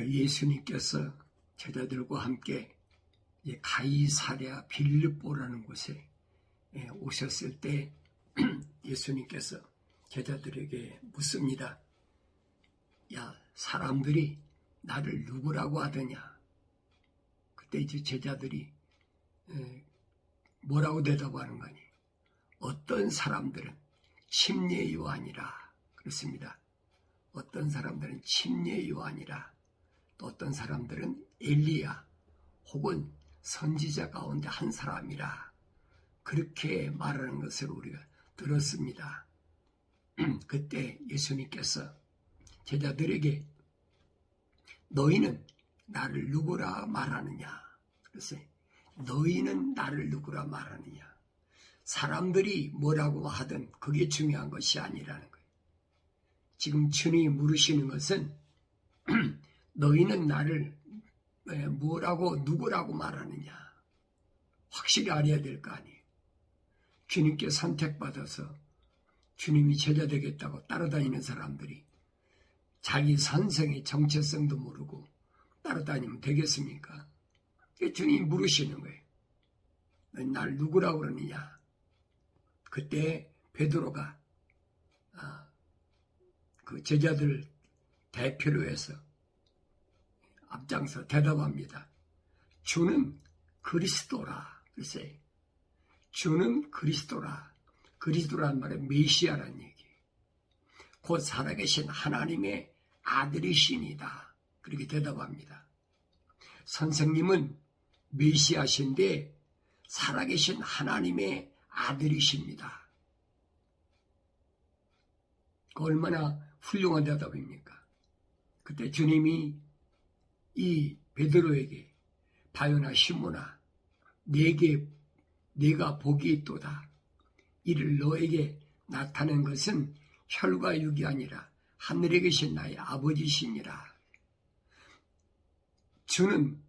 예수님께서 제자들과 함께 가이사랴 빌립보라는 곳에 오셨을 때 예수님께서 제자들에게 묻습니다. 야, 사람들이 나를 누구라고 하더냐? 그때 이제 제자들이 뭐라고 대답하는 거니? 어떤 사람들은 침례 요한이라 그랬습니다. 어떤 사람들은 침례 요한이라, 또 어떤 사람들은 엘리야 혹은 선지자 가운데 한 사람이라 그렇게 말하는 것을 우리가 들었습니다. 그때 예수님께서 제자들에게 너희는 나를 누구라 말하느냐? 그래서 너희는 나를 누구라 말하느냐? 사람들이 뭐라고 하든 그게 중요한 것이 아니라는 거예요. 지금 주님이 물으시는 것은 너희는 나를 뭐라고 누구라고 말하느냐? 확실히 알아야 될 거 아니에요. 주님께 선택받아서 주님이 제자 되겠다고 따라다니는 사람들이 자기 선생의 정체성도 모르고 따라다니면 되겠습니까? 주님이 물으시는 거예요. 너희 날 누구라고 그러느냐? 그때 베드로가 그 제자들 대표로 해서 앞장서 대답합니다. 주는 그리스도라. 글쎄, 주는 그리스도라. 그리스도란 말은 메시아라는 얘기. 곧 살아계신 하나님의 아들이시니다. 그렇게 대답합니다. 선생님은 메시아신데 살아계신 하나님의 아들이십니다. 얼마나 훌륭한 대답입니까? 그때 주님이 이 베드로에게 바요나 시몬아 네가 복이 있도다. 이를 너에게 나타낸 것은 혈과 육이 아니라 하늘에 계신 나의 아버지시니라. 주는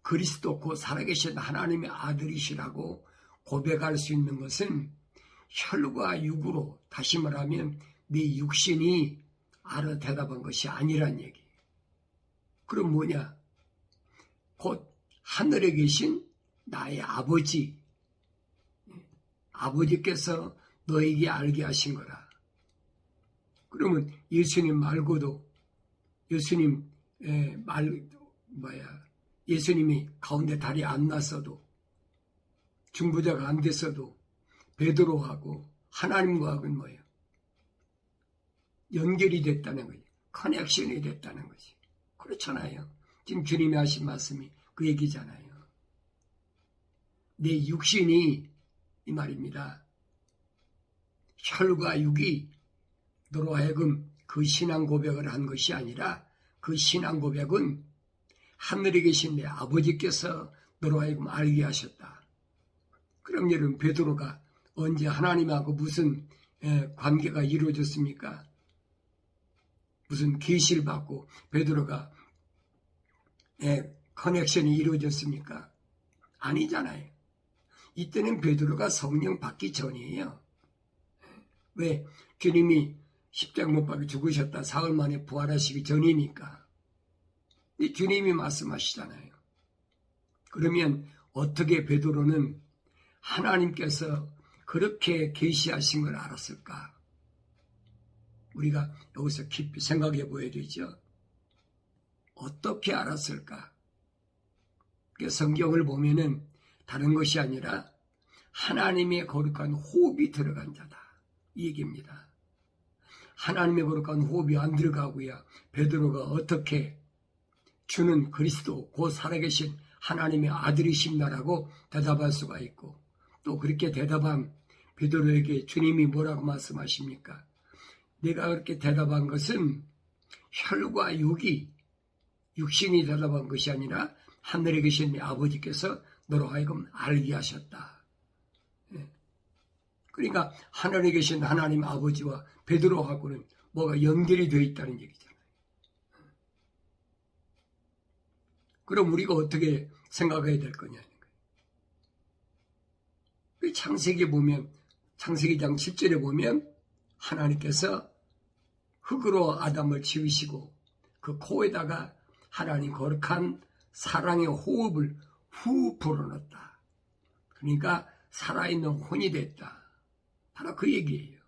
그리스도 곧 살아계신 하나님의 아들이시라고 고백할 수 있는 것은 혈과 육으로, 다시 말하면 네 육신이 알아 대답한 것이 아니란 얘기. 그럼 뭐냐? 곧 하늘에 계신 나의 아버지, 아버지께서 너에게 알게 하신 거라. 그러면 예수님 말고도 예수님이 가운데 달이 안 났어도, 중보자가 안 됐어도 베드로하고 하나님과는 뭐예요? 연결이 됐다는 거죠. 커넥션이 됐다는 거지. 그렇잖아요. 지금 주님이 하신 말씀이 그 얘기잖아요. 내 육신이 이 말입니다. 혈과 육이 너로 하여금 그 신앙 고백을 한 것이 아니라 그 신앙 고백은 하늘에 계신 내 아버지께서 너로 하여금 알게 하셨다. 그럼 여러분, 베드로가 언제 하나님하고 무슨 관계가 이루어졌습니까? 무슨 계시를 받고 베드로가 커넥션이 이루어졌습니까? 아니잖아요. 이때는 베드로가 성령 받기 전이에요. 왜? 주님이 십자가 못 박혀 죽으셨다. 사흘 만에 부활하시기 전이니까. 주님이 말씀하시잖아요. 그러면 어떻게 베드로는 하나님께서 그렇게 계시하신 걸 알았을까? 우리가 여기서 깊이 생각해 보아야 되죠. 어떻게 알았을까? 성경을 보면은 다른 것이 아니라 하나님의 거룩한 호흡이 들어간 자다. 이 얘기입니다. 하나님의 거룩한 호흡이 안 들어가고야 베드로가 어떻게 주는 그리스도 곧 살아계신 하나님의 아들이십니다라고 대답할 수가 있고, 또 그렇게 대답한 베드로에게 주님이 뭐라고 말씀하십니까? 내가 그렇게 대답한 것은 혈과 육이, 육신이 대답한 것이 아니라 하늘에 계신 내 아버지께서 너로 하여금 알게 하셨다. 그러니까 하늘에 계신 하나님 아버지와 베드로하고는 뭐가 연결이 되어 있다는 얘기잖아요. 그럼 우리가 어떻게 생각해야 될 거냐는 거예요. 창세기에 보면, 창세기장 7절에 보면 하나님께서 흙으로 아담을 지으시고 그 코에다가 하나님 거룩한 사랑의 호흡을 후 불어넣었다. 그러니까 살아있는 혼이 됐다. 바로 그 얘기예요.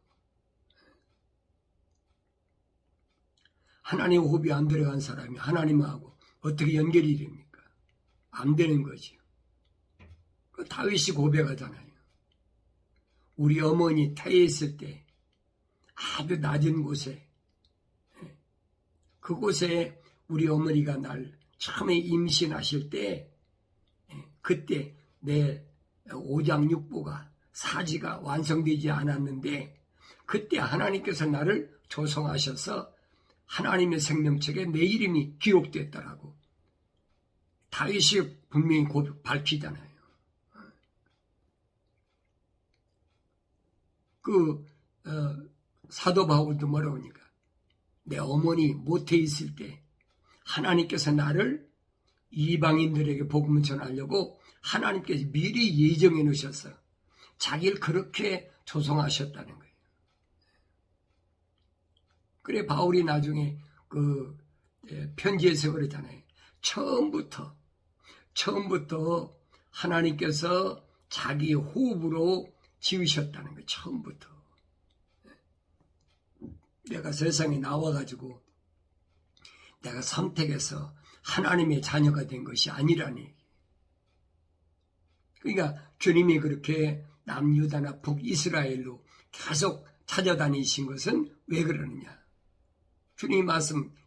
하나님의 호흡이 안 들어간 사람이 하나님하고 어떻게 연결이 됩니까? 안 되는 거죠. 그 다윗이 고백하잖아요. 우리 어머니 태에 있을 때 아주 낮은 곳에, 그곳에 우리 어머니가 날 처음에 임신하실 때, 그때 내 오장육부가 사지가 완성되지 않았는데, 그때 하나님께서 나를 조성하셔서 하나님의 생명책에 내 이름이 기록됐다라고 다윗이 분명히 밝히잖아요. 사도 바울도 뭐라고 하니까, 내 어머니 모태에 있을 때 하나님께서 나를 이방인들에게 복음을 전하려고 하나님께서 미리 예정해 놓으셔서 자기를 그렇게 조성하셨다는 거예요. 그래 바울이 나중에 그 편지에서 그러잖아요. 처음부터 하나님께서 자기 호흡으로 지으셨다는 거예요. 처음부터. 내가 세상에 나와가지고 내가 선택해서 하나님의 자녀가 된 것이 아니라니. 그러니까 주님이 그렇게 남유다나 북이스라엘로 계속 찾아다니신 것은 왜 그러느냐. 주님이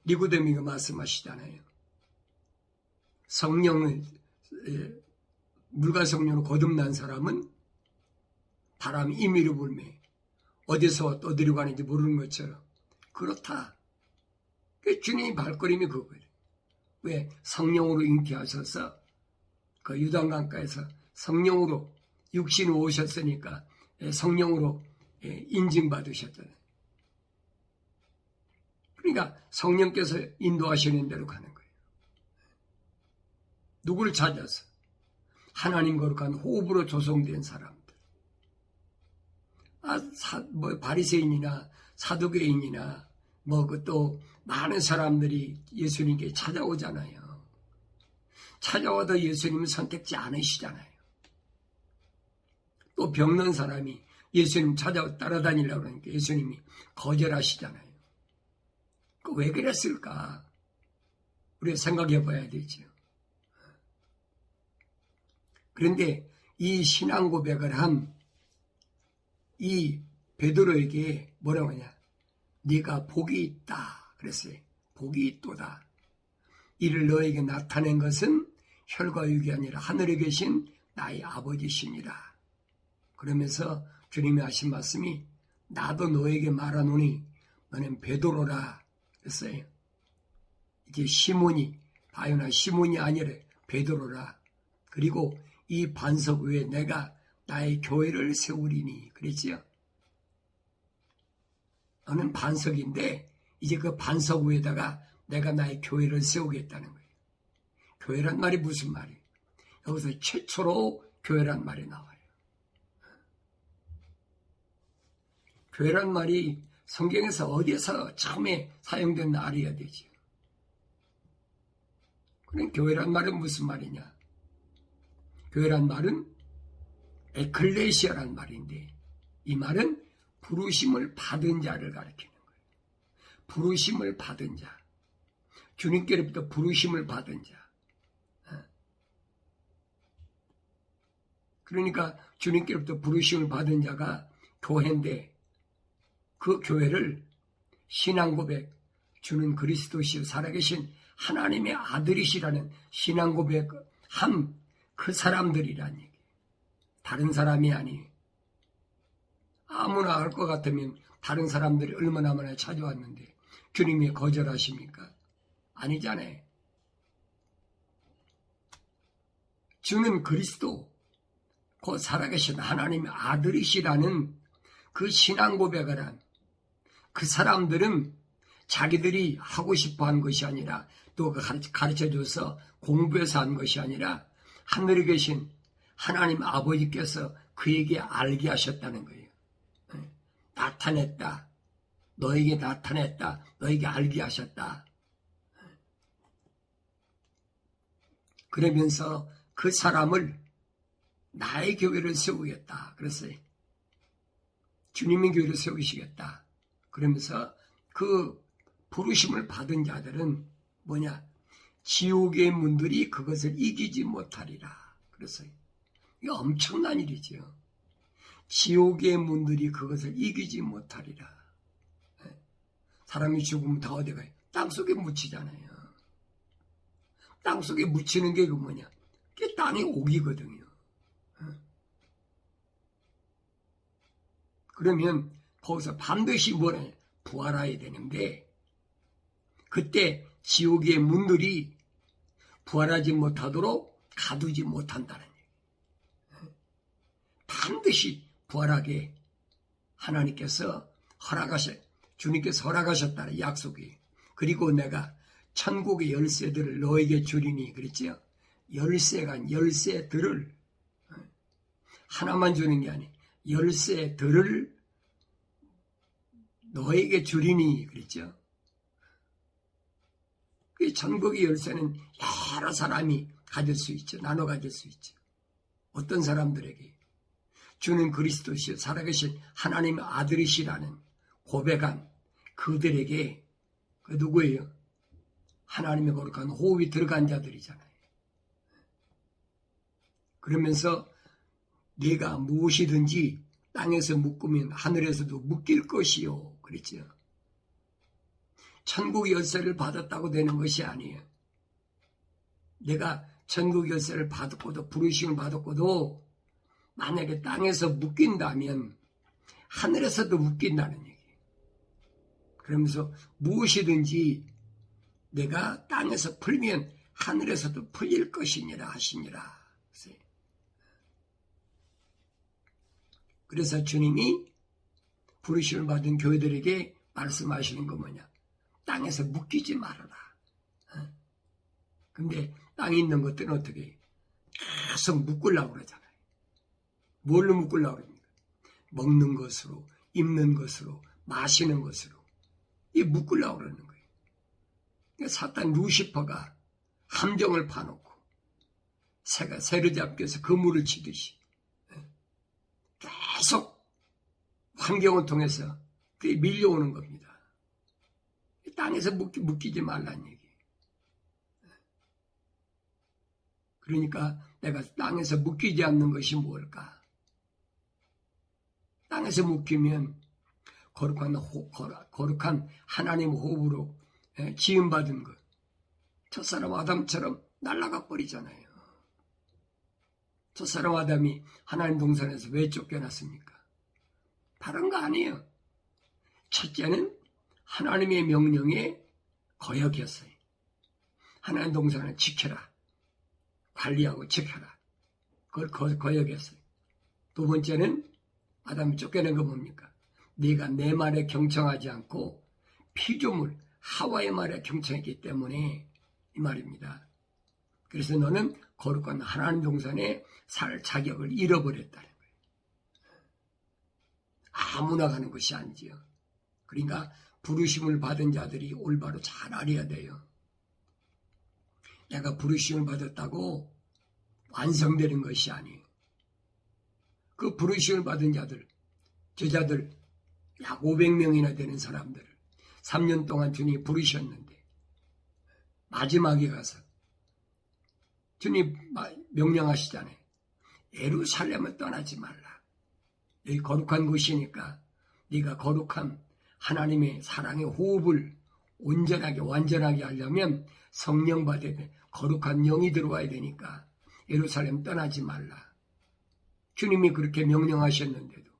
니고데모가 말씀하시잖아요. 성령을 물과 성령으로 거듭난 사람은 바람 임의로 불매 어디서 어디로 가는지 모르는 것처럼 그렇다. 주님의 발걸음이 그거예요. 왜? 성령으로 잉태하셔서 그 유단강가에서 성령으로 육신으로 오셨으니까 성령으로 인증받으셨잖아요. 그러니까 성령께서 인도하시는 대로 가는 거예요. 누구를 찾아서? 하나님 거룩한 호흡으로 조성된 사람들. 바리새인이나 사두개인이나 또 많은 사람들이 예수님께 찾아오잖아요. 찾아와도 예수님은 선택지 않으시잖아요. 또 병든 사람이 예수님 따라다니려고 그러니까 예수님이 거절하시잖아요. 왜 그랬을까? 우리가 생각해 봐야 되죠. 그런데 이 신앙 고백을 한 이 베드로에게 뭐라고 하냐? 네가 복이 있다 그랬어요. 복이 있도다. 이를 너에게 나타낸 것은 혈과 육이 아니라 하늘에 계신 나의 아버지시니라. 그러면서 주님이 하신 말씀이 나도 너에게 말하노니 너는 베드로라 그랬어요. 이제 바요나 시몬이 아니라 베드로라. 그리고 이 반석 위에 내가 나의 교회를 세우리니 그랬지요. 너는 반석인데 이제 그 반석 위에다가 내가 나의 교회를 세우겠다는 거예요. 교회란 말이 무슨 말이에요? 여기서 최초로 교회란 말이 나와요. 교회란 말이 성경에서 어디에서 처음에 사용된 말이어야 되죠. 그럼 교회란 말은 무슨 말이냐? 교회란 말은 에클레시아란 말인데 이 말은 부르심을 받은 자를 가리키는 거예요. 부르심을 받은 자. 주님께로부터 부르심을 받은 자. 그러니까 주님께로부터 부르심을 받은 자가 교회인데 그 교회를 신앙고백 주는 그리스도시요 살아계신 하나님의 아들이시라는 신앙고백 한 그 사람들이란 얘기. 다른 사람이 아니에요. 아무나 알 것 같으면 다른 사람들이 얼마나 많이 찾아왔는데 주님이 거절하십니까? 아니잖아요. 주는 그리스도 곧 살아계신 하나님의 아들이시라는 그 신앙 고백을 한 그 사람들은 자기들이 하고 싶어 한 것이 아니라 또 가르쳐줘서 공부해서 한 것이 아니라 하늘에 계신 하나님 아버지께서 그에게 알게 하셨다는 거예요. 나타냈다. 너에게 나타냈다. 너에게 알게 하셨다. 그러면서 그 사람을 나의 교회를 세우겠다 그랬어요. 주님의 교회를 세우시겠다. 그러면서 그 부르심을 받은 자들은 뭐냐? 지옥의 문들이 그것을 이기지 못하리라. 그랬어요. 이게 엄청난 일이지요. 지옥의 문들이 그것을 이기지 못하리라. 사람이 죽으면 다 어디 가요? 땅속에 묻히잖아요. 땅속에 묻히는 게 그 뭐냐? 그게 땅의 옥이거든요. 그러면 거기서 반드시 뭐라 부활해야 되는데 그때 지옥의 문들이 부활하지 못하도록 가두지 못한다는 얘기예요. 반드시 부활하게 하나님께서 주님께서 허락하셨다는 약속이. 그리고 내가 천국의 열쇠들을 너에게 주리니 그랬지요. 열쇠들을 하나만 주는 게 아니에요. 열쇠들을 너에게 주리니 그랬죠. 그 천국의 열쇠는 여러 사람이 가질 수 있죠. 나눠 가질 수 있죠. 어떤 사람들에게 주는 그리스도시요 살아계신 하나님의 아들이시라는 고백한 그들에게 그 누구예요? 하나님의 거룩한 호흡이 들어간 자들이잖아요. 그러면서 네가 무엇이든지 땅에서 묶으면 하늘에서도 묶일 것이요. 그랬죠. 천국 열쇠를 받았다고 되는 것이 아니에요. 내가 천국 열쇠를 받았고도 부르심을 받았고도 만약에 땅에서 묶인다면 하늘에서도 묶인다는 얘기예요. 그러면서 무엇이든지 내가 땅에서 풀면 하늘에서도 풀릴 것이니라 하시니라. 그래서 주님이 부르심을 받은 교회들에게 말씀하시는 거 뭐냐? 땅에서 묶이지 말아라. 근데 땅에 있는 것들은 어떻게 해요? 계속 묶으려고 그러잖아요. 뭘로 묶으려고 그럽니까? 먹는 것으로, 입는 것으로, 마시는 것으로. 이 묶으려고 그러는 거예요. 그러니까 사탄 루시퍼가 함정을 파놓고 새가 새를 잡기 위해서 그물을 치듯이 계속 환경을 통해서 그게 밀려오는 겁니다. 땅에서 묶이지 말라는 얘기. 그러니까 내가 땅에서 묶이지 않는 것이 뭘까? 땅에서 묶이면 거룩한 하나님 호흡으로 지음받은 것. 첫사람 아담처럼 날아가 버리잖아요. 첫사람 아담이 하나님 동산에서 왜 쫓겨났습니까? 다른 거 아니에요. 첫째는 하나님의 명령에 거역했어요. 하나님 동산을 지켜라. 관리하고 지켜라. 그걸 거역했어요. 두 번째는 아담이 쫓겨낸 거 뭡니까? 네가 내 말에 경청하지 않고 피조물 하와의 말에 경청했기 때문에 이 말입니다. 그래서 너는 거룩한 하나님 동산에 살 자격을 잃어버렸다는 거예요. 아무나 가는 것이 아니지요. 그러니까 부르심을 받은 자들이 올바로 잘 알아야 돼요. 내가 부르심을 받았다고 완성되는 것이 아니에요. 그 부르심을 받은 자들, 제자들 약 500명이나 되는 사람들을 3년 동안 주님이 부르셨는데 마지막에 가서 주님 명령하시잖아요. 예루살렘을 떠나지 말라. 여기 거룩한 곳이니까 네가 거룩한 하나님의 사랑의 호흡을 온전하게 완전하게 하려면 성령 받아야 돼. 거룩한 영이 들어와야 되니까 예루살렘 떠나지 말라. 주님이 그렇게 명령하셨는데도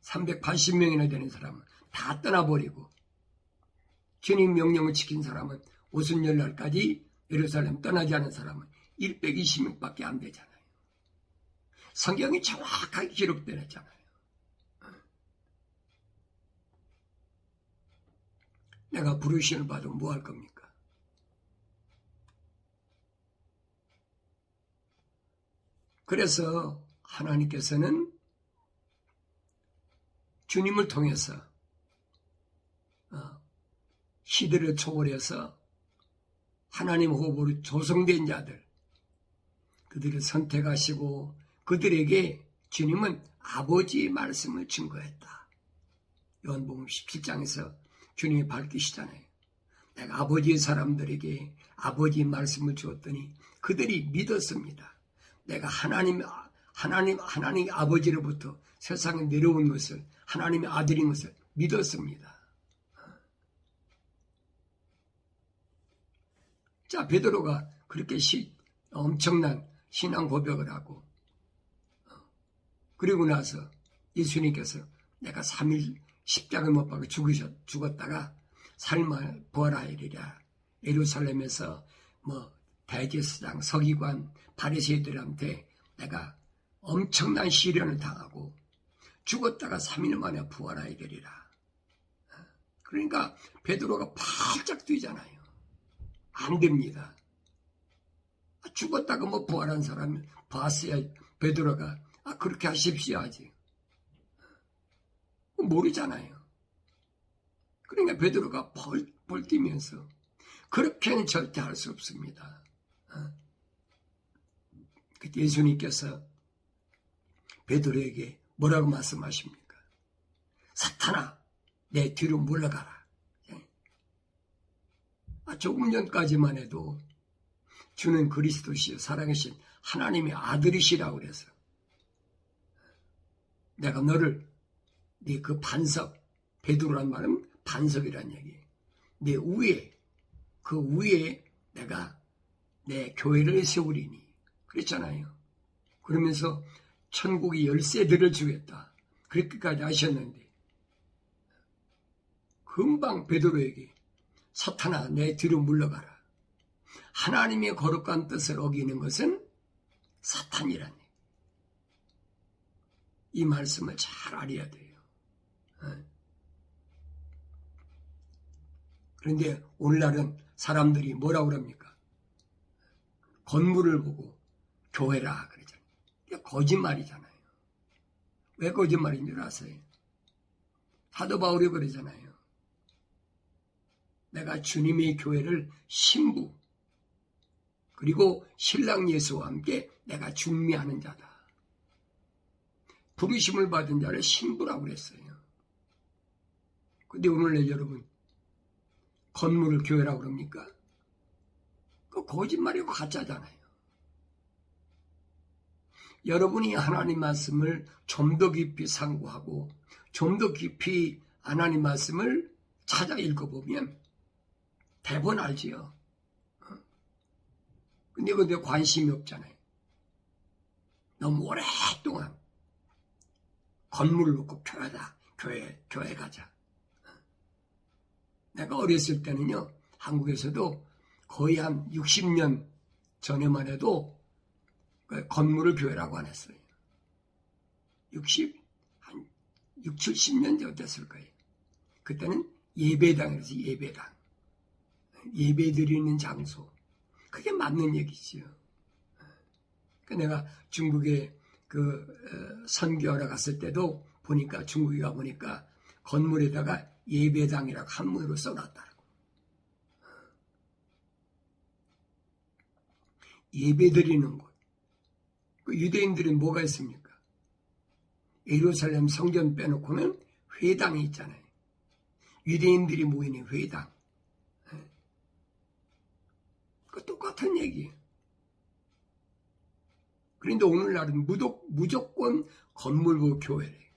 380명이나 되는 사람은 다 떠나버리고 주님 명령을 지킨 사람은 오순절날까지 예루살렘 떠나지 않은 사람은 120명밖에 안 되잖아요. 성경이 정확하게 기록되었잖아요. 내가 부르심을 받으면 뭐 할 겁니까? 그래서 하나님께서는 주님을 통해서 시대를 초월해서 하나님 호흡으로 조성된 자들, 그들을 선택하시고 그들에게 주님은 아버지의 말씀을 증거했다. 요한복음 17장에서 주님이 밝히시잖아요. 내가 아버지의 사람들에게 아버지의 말씀을 주었더니 그들이 믿었습니다. 내가 하나님 아버지로부터 세상에 내려온 것을, 하나님의 아들인 것을 믿었습니다. 자, 베드로가 그렇게 엄청난 신앙 고백을 하고, 그리고 나서 예수님께서 내가 3일 십자가에 못 박아 죽었다가 삶을 부활하리라. 예루살렘에서 대제사장, 서기관, 바리새인들한테 내가 엄청난 시련을 당하고 죽었다가 3일 만에 부활하리라. 그러니까 베드로가 팔짝 뛰잖아요. 안 됩니다. 죽었다가 부활한 사람 봤어야 베드로가 그렇게 하십시오 하지. 모르잖아요. 그러니까 베드로가 벌 뛰면서 그렇게는 절대 할 수 없습니다. 그때 예수님께서 베드로에게 뭐라고 말씀하십니까? 사탄아, 내 뒤로 물러가라. 조금 전까지만 해도 주는 그리스도시요 살아계신 하나님의 아들이시라고 그래서 내가 너를 네 그 반석, 베드로란 말은 반석이란 얘기, 내 위에, 그 위에 내가 내 교회를 세우리니 그랬잖아요. 그러면서 천국의 열쇠들을 주겠다 그렇게까지 하셨는데 금방 베드로에게 사탄아 내 뒤로 물러가라. 하나님의 거룩한 뜻을 어기는 것은 사탄이라니. 이 말씀을 잘 알아야 돼요. 그런데 오늘날은 사람들이 뭐라고 그럽니까? 건물을 보고 교회라 그러잖아요. 이게 거짓말이잖아요. 왜 거짓말인 줄 아세요? 사도 바울이 그러잖아요. 내가 주님의 교회를 신부 그리고 신랑 예수와 함께 내가 중미하는 자다. 부르심을 받은 자를 신부라고 그랬어요. 근데 오늘날 여러분 건물을 교회라고 그럽니까? 그 거짓말이고 가짜잖아요. 여러분이 하나님 말씀을 좀 더 깊이 상고하고 좀 더 깊이 하나님 말씀을 찾아 읽어보면 대본 알지요. 근데 그런데 관심이 없잖아요. 너무 오랫동안 건물을 놓고 교회다. 교회 가자. 내가 어렸을 때는요. 한국에서도 거의 한 60년 전에만 해도 건물을 교회라고 안 했어요. 한 6, 70년 전 됐을 거예요. 그때는 예배당이라서 예배당. 예배 드리는 장소. 그게 맞는 얘기지요. 그러니까 내가 중국에 선교하러 갔을 때도 보니까 중국에 가보니까 건물에다가 예배당이라고 한문으로 써놨더라고. 예배 드리는 곳. 그 유대인들은 뭐가 있습니까? 예루살렘 성전 빼놓고는 회당이 있잖아요. 유대인들이 모이는 회당. 그 똑같은 얘기예요. 그런데 오늘날은 무조건 건물고 교회래.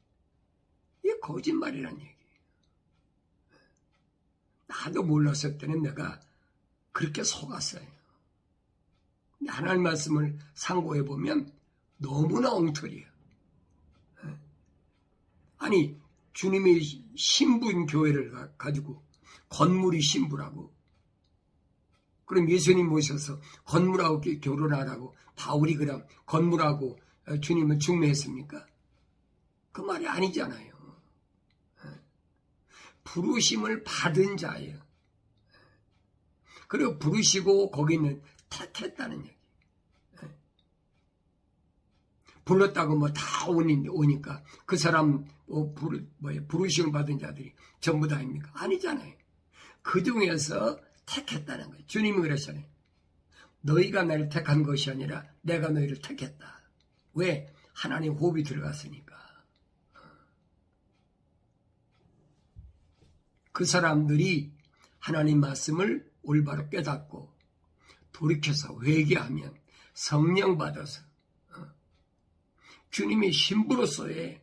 이게 거짓말이란 얘기예요. 나도 몰랐을 때는 내가 그렇게 속았어요. 하나님 말씀을 상고해보면 너무나 엉터리예요. 아니 주님의 신부인 교회를 가지고 건물이 신부라고, 그럼 예수님 모셔서 건물하고 결혼하라고 바울이 그럼 건물하고 주님을 중매했습니까? 그 말이 아니잖아요. 부르심을 받은 자예요. 그리고 부르시고 거기는 택했다는 얘기. 불렀다고 다 오니까 그 사람 부르심을 받은 자들이 전부 다입니까? 아니잖아요. 그 중에서 택했다는 거예요. 주님이 그랬잖아요. 너희가 나를 택한 것이 아니라 내가 너희를 택했다. 왜? 하나님 호흡이 들어갔으니까. 그 사람들이 하나님 말씀을 올바로 깨닫고 돌이켜서 회개하면 성령 받아서 주님의 신부로서의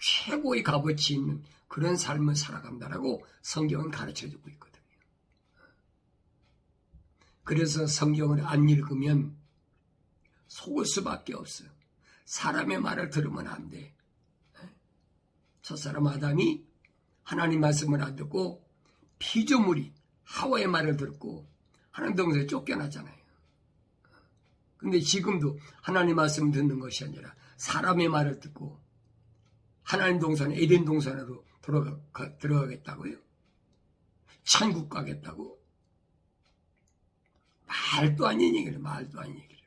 최고의 값어치 있는 그런 삶을 살아간다라고 성경은 가르쳐주고 있거든요. 그래서 성경을 안 읽으면 속을 수밖에 없어요. 사람의 말을 들으면 안 돼. 저 사람 아담이 하나님 말씀을 안 듣고 피조물이 하와의 말을 듣고 하나님 동산에 쫓겨나잖아요. 근데 지금도 하나님 말씀을 듣는 것이 아니라 사람의 말을 듣고 하나님 동산, 에덴 동산으로 들어가겠다고요? 천국 가겠다고? 말도 아닌 얘기를, 말도 아닌 얘기를.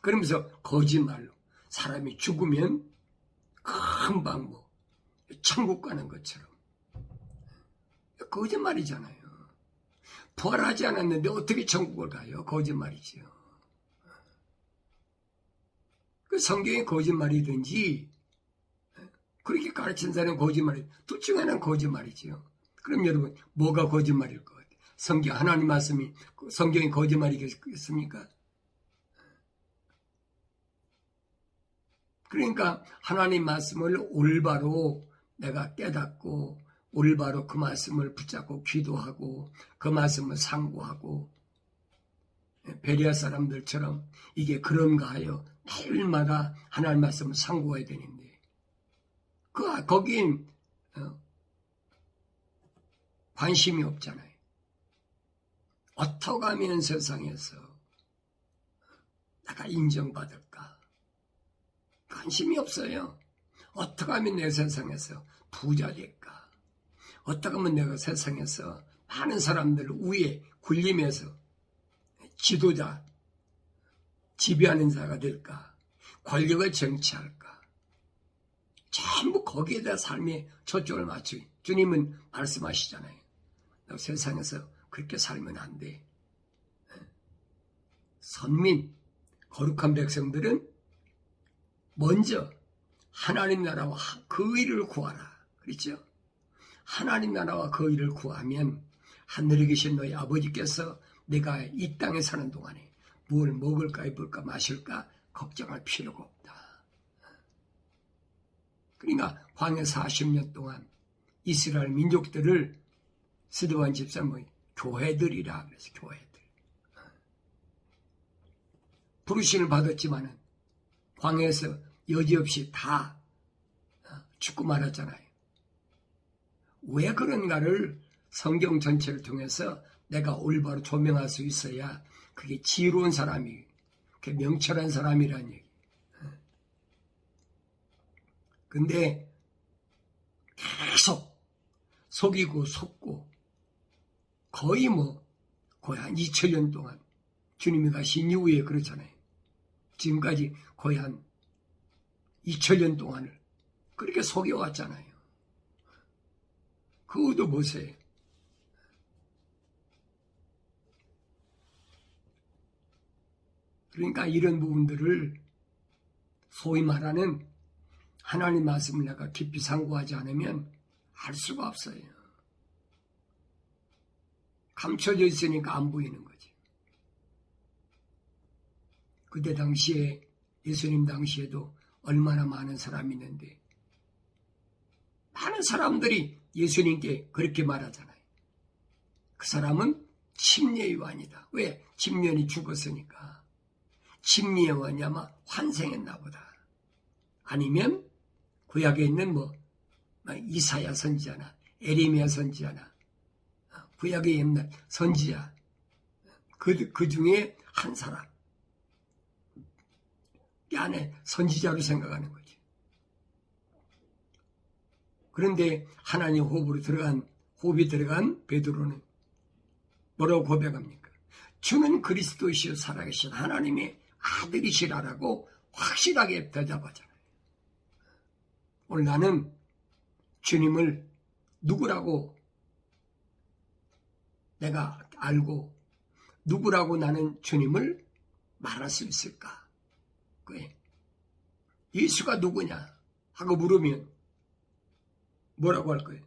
그러면서 거짓말로 사람이 죽으면 금방 뭐 천국 가는 것처럼. 거짓말이잖아요. 부활하지 않았는데 어떻게 천국을 가요? 거짓말이지요. 그 성경이 거짓말이든지 그렇게 가르친 사람은 거짓말이, 둘 중 하나는 거짓말이지요. 그럼 여러분 뭐가 거짓말일 것 같아요? 성경, 하나님 말씀이 성경이 거짓말이겠습니까? 그러니까 하나님 말씀을 올바로 내가 깨닫고 올바로 그 말씀을 붙잡고 기도하고 그 말씀을 상고하고 베레아 사람들처럼 이게 그런가 하여 날마다 하나님 말씀을 상고해야 되는데 거긴 관심이 없잖아요. 어떻게 하면 세상에서 내가 인정받을까? 관심이 없어요. 어떻게 하면 내 세상에서 부자 될까? 어떻게 하면 내가 세상에서 많은 사람들 위에 군림해서 지도자, 지배하는 자가 될까? 권력을 정치할까? 전부 거기에다 삶의 초점을 맞추고 주님은 말씀하시잖아요. 너 세상에서 그렇게 살면 안 돼. 선민, 거룩한 백성들은 먼저 하나님 나라와 그 의를 구하라. 그렇죠? 하나님 나라와 그 의를 구하면 하늘에 계신 너희 아버지께서 내가 이 땅에 사는 동안에 뭘 먹을까 입을까 마실까 걱정할 필요가 없다. 그러니까 광야 40년 동안 이스라엘 민족들을 스데반 집사는 교회들이라 그래서 교회들. 부르심을 받았지만은 광야에서 여지없이 다 죽고 말았잖아요. 왜 그런가를 성경 전체를 통해서 내가 올바로 조명할 수 있어야 그게 지혜로운 사람이, 그게 명철한 사람이라는 얘기. 근데 계속 속이고 속고 거의 한 2000년 동안 주님이 가신 이후에 그렇잖아요. 지금까지 거의 한 2000년 동안을 그렇게 속여왔잖아요. 그 의도 보세요. 그러니까 이런 부분들을 소위 말하는 하나님 말씀을 내가 깊이 상고하지 않으면 알 수가 없어요. 감춰져 있으니까 안 보이는 거지. 그때 당시에 예수님 당시에도 얼마나 많은 사람이 있는데 많은 사람들이 예수님께 그렇게 말하잖아요. 그 사람은 침례의 왕이다. 왜? 침례원이 죽었으니까. 침례의 왕이 아마 환생했나 보다. 아니면 구약에 있는 이사야 선지자나 에레미야 선지자나 구약의 옛날 선지자 그 중에 한 사람 이 안에 선지자로 생각하는 거지. 그런데 하나님 호흡이 들어간 베드로는 뭐라고 고백합니까? 주는 그리스도이시여 살아계신 하나님의 아들이시라라고 확실하게 대답하잖아요. 오늘 나는 주님을 누구라고 내가 알고 누구라고 나는 주님을 말할 수 있을까? 그래. 예수가 누구냐? 하고 물으면 뭐라고 할 거예요?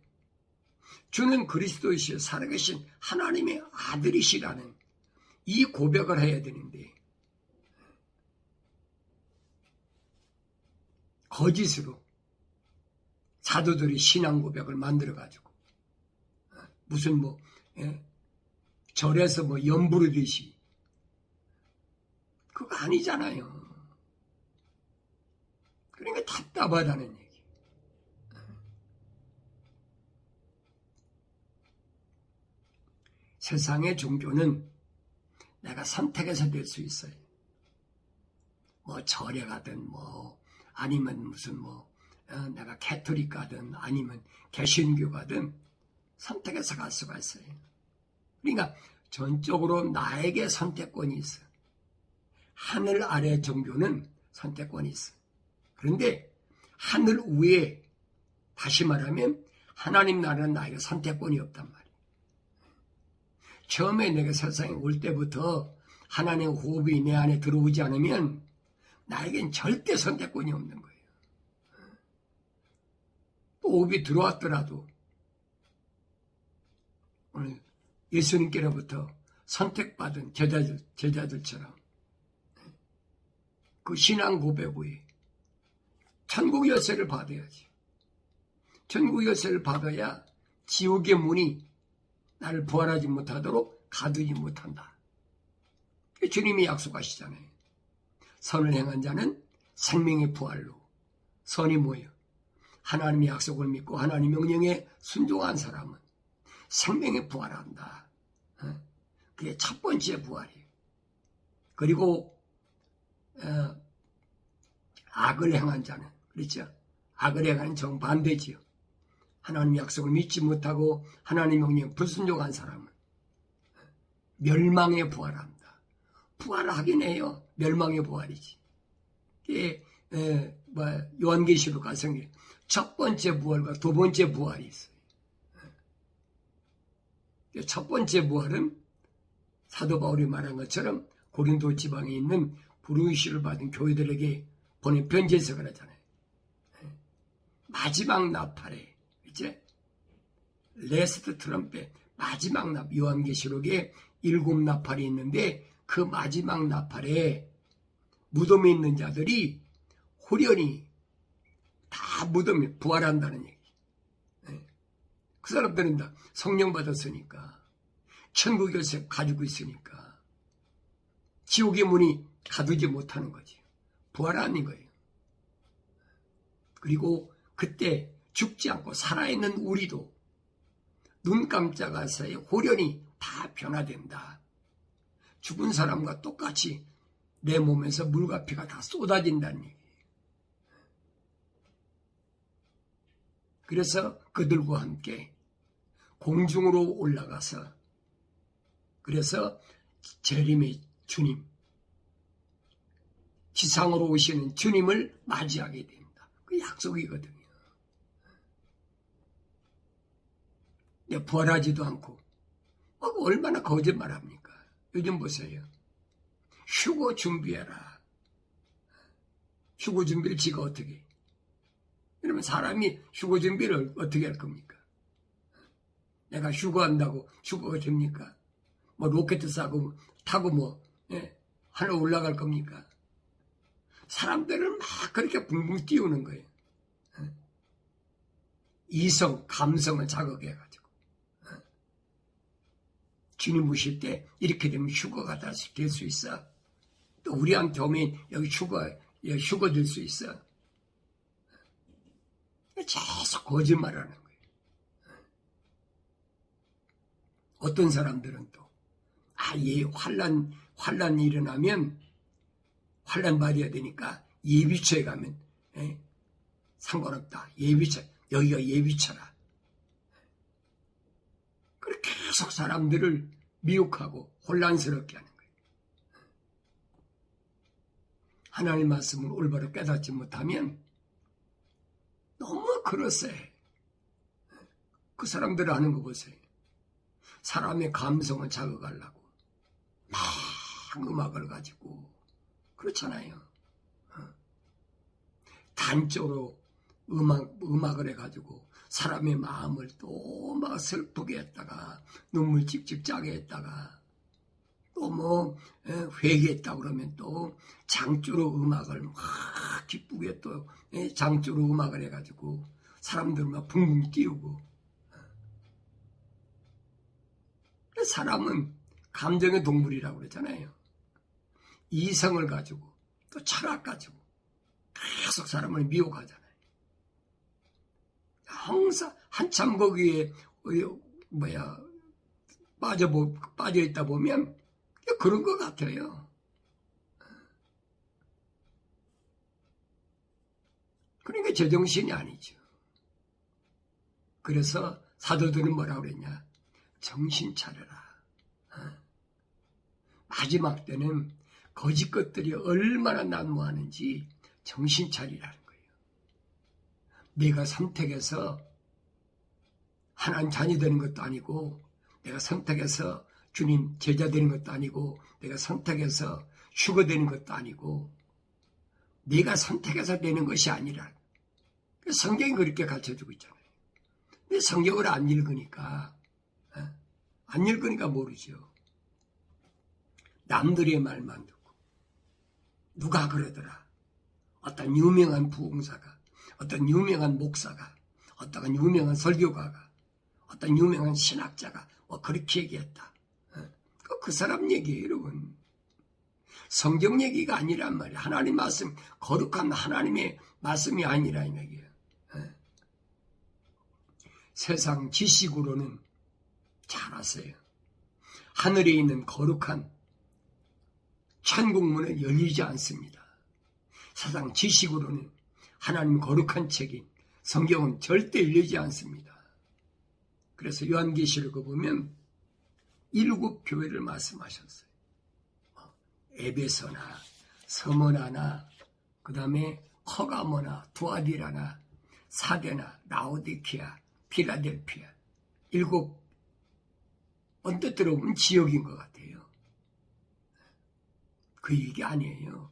주는 그리스도이시여 살아계신 하나님의 아들이시라는 이 고백을 해야 되는데 거짓으로 사도들이 신앙 고백을 만들어가지고 무슨 절에서 연부르듯이 그거 아니잖아요. 그러니까 답답하다는 얘기. 세상의 종교는 내가 선택해서 될 수 있어요. 절에 가든 아니면 무슨 내가 캐톨릭 가든 아니면 개신교 가든 선택해서 갈 수가 있어요. 그러니까 전적으로 나에게 선택권이 있어. 하늘 아래 종교는 선택권이 있어. 그런데 하늘 위에 다시 말하면 하나님 나라는 나에게 선택권이 없단 말이에요. 처음에 내가 세상에 올 때부터 하나님의 호흡이 내 안에 들어오지 않으면 나에겐 절대 선택권이 없는 거예요. 또 호흡이 들어왔더라도 오늘 예수님께로부터 선택받은 제자들처럼 그 신앙 고백 후에 천국 열쇠를 받아야지. 천국 열쇠를 받아야 지옥의 문이 나를 부활하지 못하도록 가두지 못한다. 주님이 약속하시잖아요. 선을 행한 자는 생명의 부활로. 선이 뭐예요? 하나님의 약속을 믿고 하나님 명령에 순종한 사람은 생명의 부활한다. 그게 첫 번째 부활이에요. 그리고 악을 행한 자는, 그렇죠? 악을 행하는 정반대지요. 하나님 약속을 믿지 못하고 하나님 명령에 불순종한 사람은 멸망에 부활한다. 부활하긴 해요. 멸망의 부활이지. 이게 요한계시록 가성에 첫 번째 부활과 두 번째 부활이 있어요. 첫 번째 부활은 사도 바울이 말한 것처럼 고린도 지방에 있는 부르심을 받은 교회들에게 보낸 편지에서 그러잖아요. 마지막 나팔에 이제 레스트 트럼펫 마지막 요한계시록에 7 나팔이 있는데 그 마지막 나팔에 무덤에 있는 자들이 호련히 다 무덤에 부활한다는 얘기. 그 사람들은 다 성령 받았으니까 천국 열쇠 가지고 있으니까 지옥의 문이 가두지 못하는 거지. 부활하는 거예요. 그리고 그때 죽지 않고 살아있는 우리도 눈 깜짝할 사이에 호련히 다 변화된다. 죽은 사람과 똑같이 내 몸에서 물과 피가 다 쏟아진다는 얘기예요. 그래서 그들과 함께 공중으로 올라가서 그래서 재림의 주님, 지상으로 오시는 주님을 맞이하게 된다. 그 약속이거든요. 부활하지도 않고 얼마나 거짓말합니까? 요즘 보세요. 휴거 준비해라. 휴거 준비를 지가 어떻게 해? 그러면 사람이 휴거 준비를 어떻게 할 겁니까? 내가 휴거한다고 휴거가 됩니까? 로켓 타고 하늘 올라갈 겁니까? 사람들을 막 그렇게 붕붕 띄우는 거예요. 이성, 감성을 자극해가지고. 주님 오실 때 이렇게 되면 휴거가 될 수 있어. 또 우리한테 오면 여기 휴거 될 수 있어. 계속 거짓말하는 거예요. 어떤 사람들은 또 환란이 일어나면 환란 받아야 되니까 예비처에 가면 상관없다. 예비처, 여기가 예비처라. 그렇게 계속 사람들을 미혹하고 혼란스럽게 하는 거예요. 하나님의 말씀을 올바로 깨닫지 못하면 너무 그러세. 그 사람들 하는 거 보세요. 사람의 감성을 자극하려고 막 음악을 가지고 그렇잖아요. 단조로 음악을 해가지고 사람의 마음을 또 막 슬프게 했다가 눈물 찍찍 짜게 했다가 또 뭐 회개했다 그러면 또 장조로 음악을 막 기쁘게 또 장조로 음악을 해가지고 사람들 막 붕붕 띄우고. 사람은 감정의 동물이라고 그러잖아요. 이성을 가지고 또 철학 가지고 계속 사람을 미혹하잖아요. 항상 한참 거기에 빠져 있다 보면 그런 것 같아요. 그러니까 제정신이 아니죠. 그래서 사도들은 뭐라고 그랬냐? 정신 차려라. 마지막 때는 거짓 것들이 얼마나 난무하는지 정신 차리라는 거예요. 내가 선택해서 하나님 자녀 되는 것도 아니고, 내가 선택해서 주님 제자 되는 것도 아니고, 내가 선택해서 휴거 되는 것도 아니고, 내가 선택해서 되는 것이 아니라 성경이 그렇게 가르쳐주고 있잖아요. 근데 성경을 안 읽으니까 모르죠. 남들의 말만 듣고 누가 그러더라. 어떤 유명한 부흥사가, 어떤 유명한 목사가, 어떤 유명한 설교가가, 어떤 유명한 신학자가 그렇게 얘기했다. 그 사람 얘기예요, 여러분. 성경 얘기가 아니란 말이에요. 하나님 말씀, 거룩한 하나님의 말씀이 아니라 이 얘기예요. 세상 지식으로는 잘 아세요. 하늘에 있는 거룩한 천국문은 열리지 않습니다. 세상 지식으로는 하나님 거룩한 책인 성경은 절대 열리지 않습니다. 그래서 요한계시록을 보면 7 교회를 말씀하셨어요. 에베소나 서머나나 그 다음에 퍼가모나 두아디라나 사데나 라오디키아 필라델피아 7 언뜻 들어보면 지역인 것 같아요. 그 얘기 아니에요.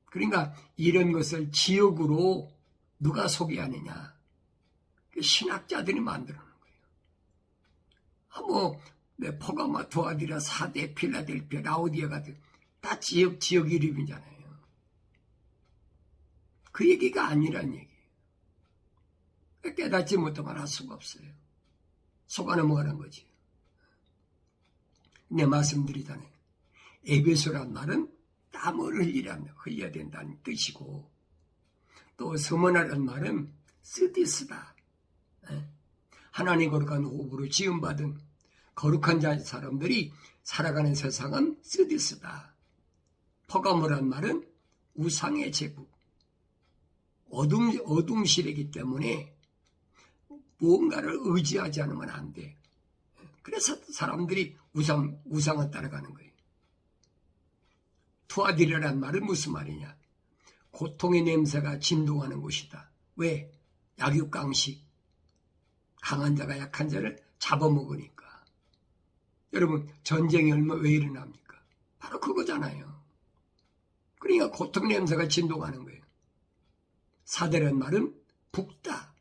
그러니까 이런 것을 지역으로 누가 소개하느냐? 신학자들이 만들어 놓은 거예요. 퍼가마, 두아디라, 사데, 필라델피아, 라오디아 같은 다 지역 이름이잖아요. 그 얘기가 아니란 얘기예요. 깨닫지 못하면 할 수가 없어요. 속아 넘어가는 거지. 내 말씀드리잖아요. 에베소란 말은 땀을 흘려야 된다는 뜻이고, 또 서머나란 말은 쓰디스다. 하나님 거룩한 호흡으로 지음받은 거룩한 사람들이 살아가는 세상은 쓰디스다. 퍼가모란 말은 우상의 제국, 어둠실이기 때문에 무언가를 의지하지 않으면 안 돼. 그래서 사람들이 우상을 따라가는 거예요. 투아디르란 말은 무슨 말이냐? 고통의 냄새가 진동하는 곳이다. 왜? 약육강식. 강한 자가 약한 자를 잡아먹으니까. 여러분, 전쟁이 왜 일어납니까? 바로 그거잖아요. 그러니까 고통 냄새가 진동하는 거예요. 사대란 말은 붓다.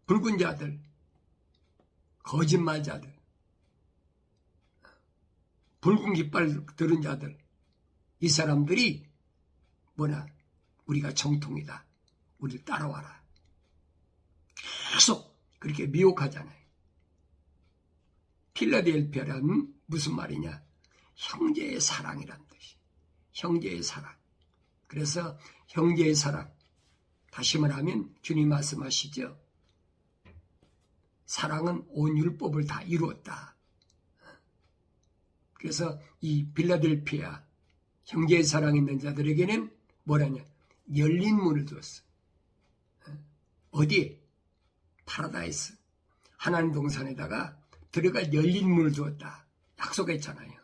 붉은 자들, 거짓말자들, 붉은 깃발 들은 자들, 이 사람들이 우리가 정통이다. 우리를 따라와라. 계속 그렇게 미혹하잖아요. 필라델피아라는 무슨 말이냐? 형제의 사랑이란 뜻이. 형제의 사랑. 그래서 형제의 사랑. 다시 말하면 주님 말씀하시죠. 사랑은 온 율법을 다 이루었다. 그래서 이 필라델피아 형제의 사랑 있는 자들에게는 뭐라냐? 열린 문을 줬어. 어디에? 파라다이스. 하나님 동산에다가 들어갈 열린 문을 주었다. 약속했잖아요.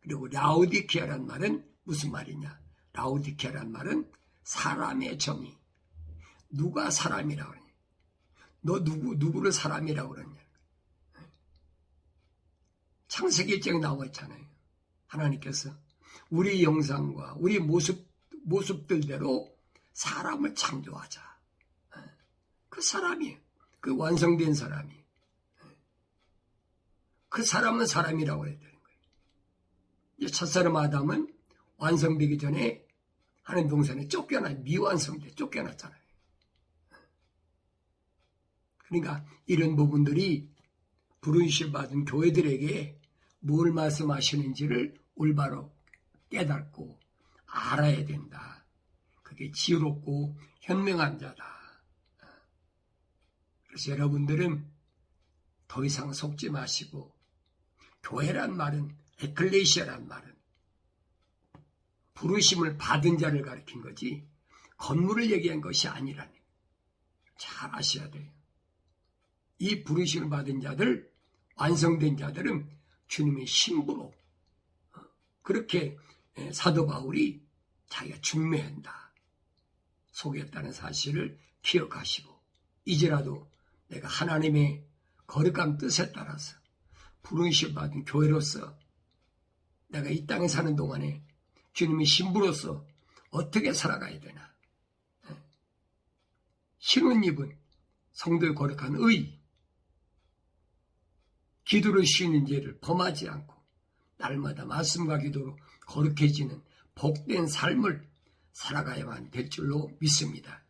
그리고 라오디키아란 말은 무슨 말이냐? 라오디키아란 말은 사람의 정의. 누가 사람이라고 하냐? 너 누구를 사람이라고 그러냐. 창세기 1장에 나와 있잖아요. 하나님께서 우리 형상과 우리 모습들대로 사람을 창조하자. 그 사람이, 그 완성된 사람이. 그 사람은 사람이라고 해야 되는 거예요. 첫사람 아담은 완성되기 전에 하는 동산에 미완성돼 쫓겨났잖아요. 그러니까 이런 부분들이 부르심 받은 교회들에게 뭘 말씀하시는지를 올바로 깨닫고 알아야 된다. 그게 지혜롭고 현명한 자다. 그래서 여러분들은 더 이상 속지 마시고, 교회란 말은, 에클레시아란 말은 부르심을 받은 자를 가리킨 거지 건물을 얘기한 것이 아니라는 거예요. 잘 아셔야 돼요. 이 부르심을 받은 자들, 완성된 자들은 주님의 신부로, 그렇게 사도 바울이 자기가 중매한다, 속였다는 사실을 기억하시고, 이제라도 내가 하나님의 거룩한 뜻에 따라서 부르심 받은 교회로서 내가 이 땅에 사는 동안에 주님의 신부로서 어떻게 살아가야 되나. 신혼입은 성도의 거룩한 의, 기도를 쉬는 죄를 범하지 않고 날마다 말씀과 기도로 거룩해지는 복된 삶을 살아가야만 될 줄로 믿습니다.